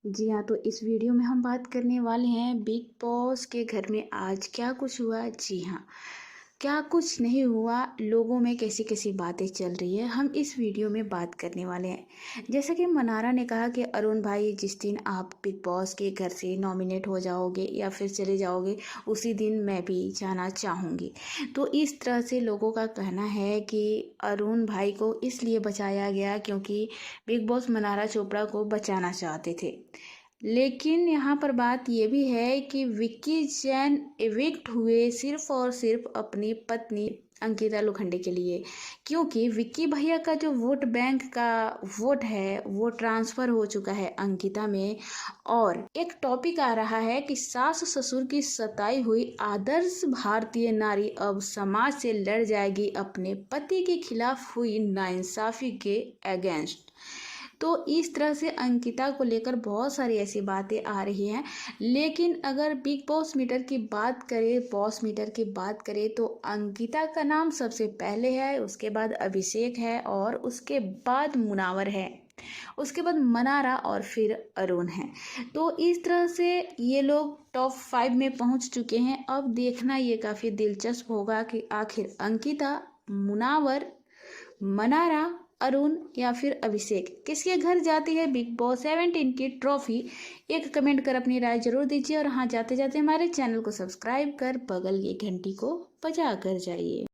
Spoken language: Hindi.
जी हाँ, तो इस वीडियो में हम बात करने वाले हैं बिग बॉस के घर में आज क्या कुछ हुआ। जी हाँ, क्या कुछ नहीं हुआ, लोगों में कैसी कैसी बातें चल रही है, हम इस वीडियो में बात करने वाले हैं। जैसा कि मनारा ने कहा कि अरुण भाई, जिस दिन आप बिग बॉस के घर से नॉमिनेट हो जाओगे या फिर चले जाओगे, उसी दिन मैं भी जाना चाहूँगी। तो इस तरह से लोगों का कहना है कि अरुण भाई को इसलिए बचाया गया क्योंकि बिग बॉस मनारा चोपड़ा को बचाना चाहते थे। लेकिन यहाँ पर बात ये भी है कि विक्की जैन एविक्ट हुए सिर्फ और सिर्फ अपनी पत्नी अंकिता लोखंडे के लिए, क्योंकि विक्की भैया का जो वोट बैंक का वोट है वो ट्रांसफ़र हो चुका है अंकिता में। और एक टॉपिक आ रहा है कि सास ससुर की सताई हुई आदर्श भारतीय नारी अब समाज से लड़ जाएगी अपने पति के खिलाफ हुई नाइंसाफ़ी के अगेंस्ट। तो इस तरह से अंकिता को लेकर बहुत सारी ऐसी बातें आ रही हैं। लेकिन अगर बिग बॉस मीटर की बात करें, बॉस मीटर की बात करें, तो अंकिता का नाम सबसे पहले है, उसके बाद अभिषेक है और उसके बाद मुनावर है, उसके बाद मनारा और फिर अरुण है। तो इस तरह से ये लोग टॉप 5 में पहुंच चुके हैं। अब देखना ये काफ़ी दिलचस्प होगा कि आखिर अंकिता, मुनावर, मनारा, अरुण या फिर अभिषेक किसके घर जाती है बिग बॉस 17 की ट्रॉफी। एक कमेंट कर अपनी राय जरूर दीजिए और हाँ, जाते जाते हमारे चैनल को सब्सक्राइब कर बगल की घंटी को बजा कर जाइए।